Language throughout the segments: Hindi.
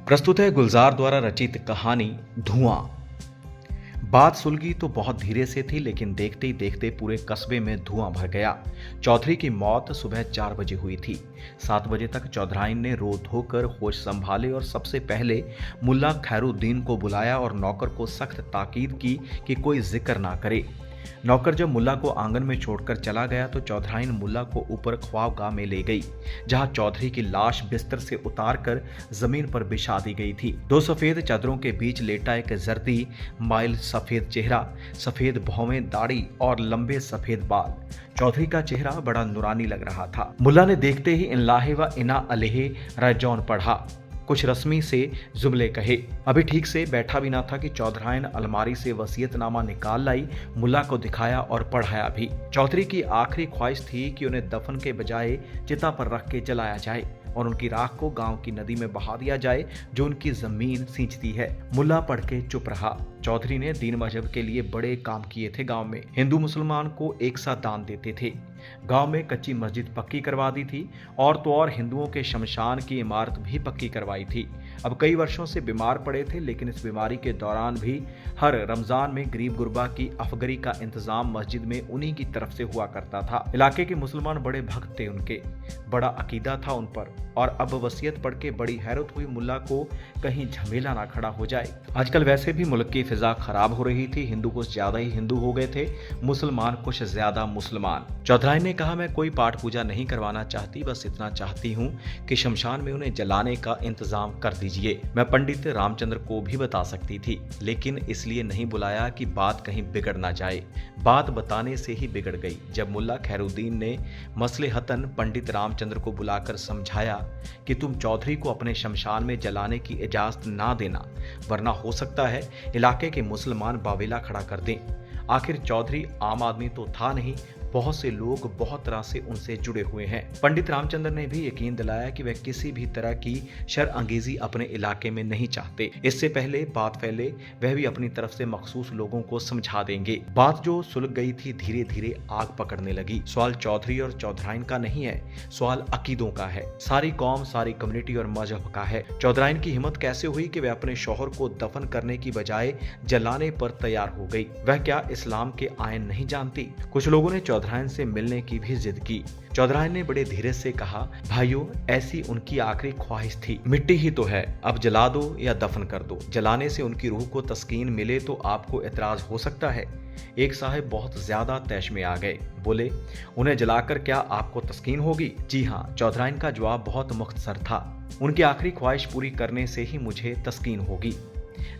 प्रस्तुत है गुलजार द्वारा रचित कहानी धुआं। बात सुलगी तो बहुत धीरे से थी, लेकिन देखते ही देखते पूरे कस्बे में धुआं भर गया। चौधरी की मौत सुबह 4 बजे हुई थी। 7 बजे तक चौधराइन ने रो धोकर होश संभाले और सबसे पहले मुल्ला खैरुद्दीन को बुलाया और नौकर को सख्त ताकीद की कि कोई जिक्र ना करे। नौकर जब मुल्ला को आंगन में छोड़कर चला गया तो चौधराइन मुल्ला को ऊपर ख्वाबगाह में ले गई, जहां चौधरी की लाश बिस्तर से उतारकर जमीन पर बिछा दी गई थी। 2 सफेद चादरों के बीच लेटा एक जर्दी माइल सफेद चेहरा, सफेद भौवें, दाढ़ी और लंबे सफेद बाल। चौधरी का चेहरा बड़ा नूरानी लग रहा था। मुल्ला ने देखते ही इन्लाहे व इना अलैहि राजिऊन पढ़ा, कुछ रस्मी से जुमले कहे। अभी ठीक से बैठा भी ना था कि चौधराइन अलमारी से वसीयतनामा निकाल लाई, मुल्ला को दिखाया और पढ़ाया भी। चौधरी की आखिरी ख्वाहिश थी कि उन्हें दफन के बजाय चिता पर रख के जलाया जाए और उनकी राख को गांव की नदी में बहा दिया जाए, जो उनकी जमीन सींचती है। मुल्ला पढ़ के चुप रहा। चौधरी ने दीन मजहब के लिए बड़े काम किए थे। गांव में हिंदू मुसलमान को एक साथ दान देते थे। गांव में कच्ची मस्जिद पक्की करवा दी थी और तो और हिंदुओं के शमशान की इमारत भी पक्की करवाई थी। अब कई वर्षों से बीमार पड़े थे, लेकिन इस बीमारी के दौरान भी हर रमजान में गरीब गुरबा की अफगरी का इंतजाम मस्जिद में उन्हीं की तरफ से हुआ करता था। इलाके के मुसलमान बड़े भक्त थे, उनके बड़ा अकीदा था उन पर। और अब वसीयत पढ़ के बड़ी हैरत हुई मुल्ला को कहीं झमेला ना खड़ा हो जाए। आजकल वैसे भी मुल्क की फिजा खराब हो रही थी। हिंदू कुछ ज्यादा ही हिंदू हो गए थे, मुसलमान कुछ ज्यादा मुसलमान। चौधराइन ने कहा, मैं कोई पाठ पूजा नहीं करवाना चाहती, बस इतना चाहती हूँ कि शमशान में उन्हें जलाने का इंतजाम कर दीजिए। मैं पंडित रामचंद्र को भी बता सकती थी, लेकिन इसलिए नहीं बुलाया कि बात कहीं बिगड़ ना जाए। बात बताने से ही बिगड़ गई जब मुल्ला खैरुद्दीन ने मसलेहतन पंडित रामचंद्र को बुलाकर समझाया कि तुम चौधरी को अपने शमशान में जलाने की इजाजत ना देना, वरना हो सकता है इलाके के मुसलमान बावेला खड़ा कर दें। आखिर चौधरी आम आदमी तो था नहीं, बहुत से लोग बहुत तरह से उनसे जुड़े हुए हैं। पंडित रामचंद्र ने भी यकीन दिलाया कि वह किसी भी तरह की शरअंगेजी अपने इलाके में नहीं चाहते। इससे पहले बात फैले, वह भी अपनी तरफ से मखसूस लोगों को समझा देंगे। बात जो सुलग गई थी धीरे धीरे आग पकड़ने लगी। सवाल चौधरी और चौधराइन का नहीं है, सवाल अकीदों का है। सारी कौम, सारी कम्युनिटी और मजहब का है। चौधराइन की हिम्मत कैसे हुई कि वह अपने शौहर को दफन करने की बजाय जलाने पर तैयार हो गई। वह क्या इस्लाम के आयन नहीं जानती? कुछ लोगों ने चौधराइन से मिलने की भी जिद की। चौधराइन ने बड़े धीरे से कहा, भाइयों, ऐसी उनकी आखिरी ख्वाहिश थी। मिट्टी ही तो है, अब जला दो या दफन कर दो। जलाने से उनकी रूह को तस्कीन मिले तो आपको एतराज हो सकता है। एक साहब बहुत ज्यादा तैश में आ गए, बोले, उन्हें जलाकर क्या आपको तस्कीन होगी? जी हाँ। चौधराइन का जवाब बहुत मुख्तसर था, उनकी आखिरी ख्वाहिश पूरी करने से ही मुझे तस्कीन होगी।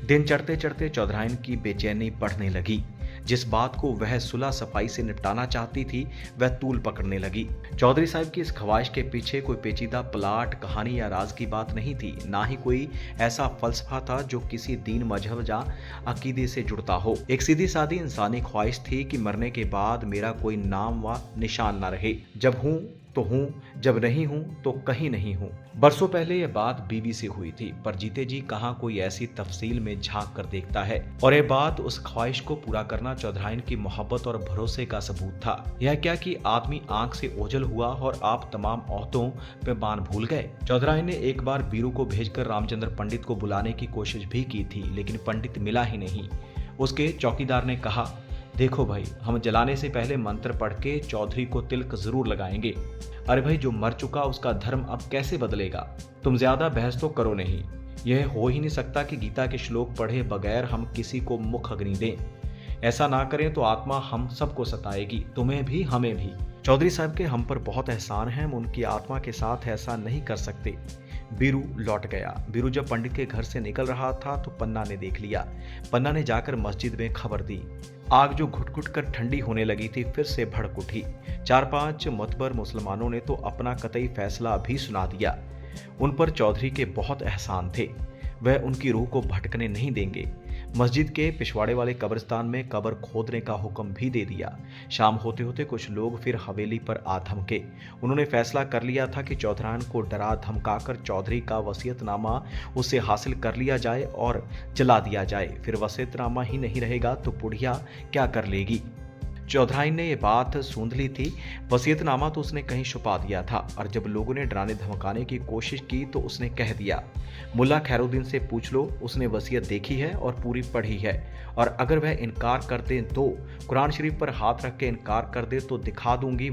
दिन चढ़ते चढ़ते चौधराइन की बेचैनी बढ़ने लगी। जिस बात को वह सुलह सफाई से निपटाना चाहती थी, वह तूल पकड़ने लगी। चौधरी साहब की इस ख्वाहिश के पीछे कोई पेचीदा प्लाट, कहानी या राज की बात नहीं थी, ना ही कोई ऐसा फलसफा था जो किसी दीन, मजहब या अकीदे से जुड़ता हो। एक सीधी सादी इंसानी ख्वाहिश थी कि मरने के बाद मेरा कोई नाम व निशान ना रहे। जब हूं तो हूं, जब नहीं हूं तो कहीं नहीं हूं। बरसों पहले यह बात बीवी से हुई थी, पर जीते जी कहां कोई ऐसी तफसील में झांक कर देखता है। और यह बात, उस ख्वाहिश को पूरा करना चौधराइन की मोहब्बत और भरोसे का सबूत था। यह क्या कि आदमी आंख से ओझल हुआ और आप तमाम औहदों पे बान भूल गए। चौधराइन ने एक बार बीरू को भेजकर रामचंद्र पंडित को बुलाने की कोशिश भी की थी, लेकिन पंडित मिला ही नहीं। उसके चौकीदार ने कहा, देखो भाई, हम जलाने से पहले मंत्र पढ़ के चौधरी को तिलक जरूर लगाएंगे। अरे भाई, जो मर चुका उसका धर्म अब कैसे बदलेगा? तुम ज्यादा बहस तो करो नहीं। यह हो ही नहीं सकता कि गीता के श्लोक पढ़े बगैर हम किसी को मुख अग्नि दें। ऐसा ना करें तो आत्मा हम सबको सताएगी, तुम्हें भी हमें भी। चौधरी साहब के हम पर बहुत एहसान है, हम उनकी आत्मा के साथ ऐसा नहीं कर सकते। बीरू लौट गया। बीरू जब पंडित के घर से निकल रहा था तो पन्ना ने देख लिया। पन्ना ने जाकर मस्जिद में खबर दी। आग जो घुट घुट कर ठंडी होने लगी थी फिर से भड़क उठी। 4-5 मतबर मुसलमानों ने तो अपना कतई फैसला भी सुना दिया। उन पर चौधरी के बहुत एहसान थे, वह उनकी रूह को भटकने नहीं देंगे। मस्जिद के पिछवाड़े वाले कब्रिस्तान में कब्र खोदने का हुक्म भी दे दिया। शाम होते होते कुछ लोग फिर हवेली पर आ धमके। उन्होंने फैसला कर लिया था कि चौधराइन को डरा धमकाकर चौधरी का वसीयतनामा उससे हासिल कर लिया जाए और जला दिया जाए। फिर वसीयतनामा ही नहीं रहेगा तो बुढ़िया क्या कर लेगी। चौधराइन ने ये बात सूंध ली थी। वसीयतनामा तो उसने कहीं छुपा दिया था और जब लोगों ने डराने धमकाने की कोशिश की तो उसने कह दिया, मुल्ला खैरुद्दीन से पूछ लो, उसने वसीयत देखी है और पूरी पढ़ी है, और अगर वह इनकार कर दे तो कुरान शरीफ पर हाथ रख के इनकार कर दे तो दिखा दूंगी,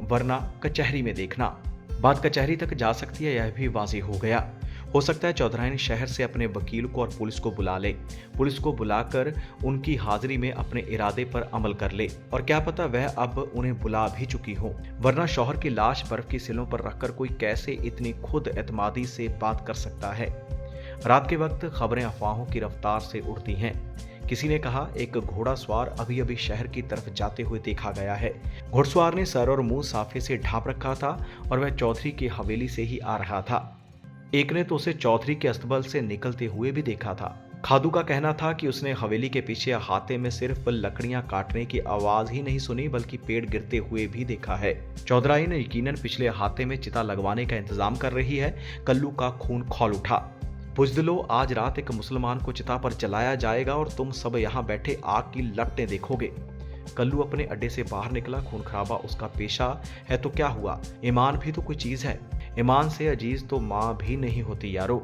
वरना कचहरी में देखना। बात कचहरी तक जा सकती है, यह भी वाज़ेह हो गया। हो सकता है चौधराइन शहर से अपने वकील को और पुलिस को बुला ले, पुलिस को बुलाकर उनकी हाजिरी में अपने इरादे पर अमल कर ले, और क्या पता वह अब उन्हें बुला भी चुकी हो, वरना शौहर की लाश बर्फ की सिलों पर रखकर कोई कैसे इतनी खुद एतमादी से बात कर सकता है। रात के वक्त खबरें अफवाहों की रफ्तार से उड़ती हैं। किसी ने कहा एक घोड़ासवार अभी अभी शहर की तरफ जाते हुए देखा गया है। घुड़सवार ने सर और मुंह साफे से ढांप रखा था और वह चौधरी की हवेली से ही आ रहा था। एक ने तो उसे चौधरी के अस्तबल से निकलते हुए भी देखा था। खादू का कहना था कि उसने हवेली के पीछे अहाते में सिर्फ लकड़ियां काटने की आवाज ही नहीं सुनी बल्कि पेड़ गिरते हुए भी देखा है। चौधराइन यकीनन पिछले अहाते में चिता लगवाने का इंतजाम कर रही है। कल्लू का खून खौल उठा। बुज़दिलो, आज रात एक मुसलमान को चिता पर जलाया जाएगा और तुम सब यहाँ बैठे आग की लपटें देखोगे। कल्लू अपने अड्डे से बाहर निकला। खून खराबा उसका पेशा है तो क्या हुआ, ईमान भी तो कोई चीज है। ईमान से अजीज तो माँ भी नहीं होती यारो।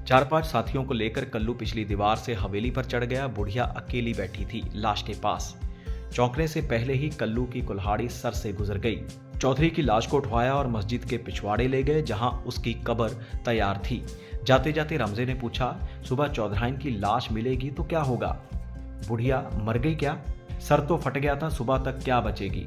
4-5 साथियों को लेकर कल्लू पिछली दीवार से हवेली पर चढ़ गया। बुढ़िया अकेली बैठी थी लाश के पास। चौंकने से पहले ही कल्लू की कुल्हाड़ी सर से गुजर गई। चौधरी की लाश को उठवाया और मस्जिद के पिछवाड़े ले गए जहां उसकी कब्र तैयार थी। जाते जाते रमजे ने पूछा, सुबह चौधराइन की लाश मिलेगी तो क्या होगा? बुढ़िया मर गई क्या? सर तो फट गया था, सुबह तक क्या बचेगी?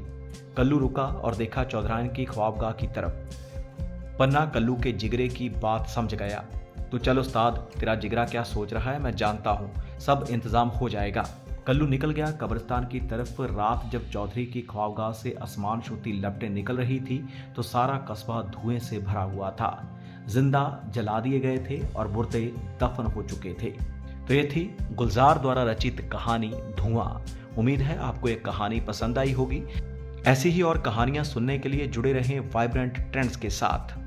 कल्लू रुका और देखा चौधराइन की ख्वाबगाह की तरफ। पन्ना कल्लू के जिगरे की बात समझ गया। तो चल उस्ताद, तेरा जिगरा क्या सोच रहा है मैं जानता हूँ, सब इंतजाम हो जाएगा। कल्लू निकल गया कब्रिस्तान की तरफ। रात जब चौधरी की ख्वाबगाह से आसमान छूती लपटें निकल रही थी तो सारा कस्बा धुएं से भरा हुआ था। जिंदा जला दिए गए थे और मुर्दे दफन हो चुके थे। तो ये थी गुलजार द्वारा रचित कहानी धुआं। उम्मीद है आपको ये कहानी पसंद आई होगी। ऐसी ही और कहानियां सुनने के लिए जुड़े रहें वाइब्रेंट ट्रेंड्स के साथ।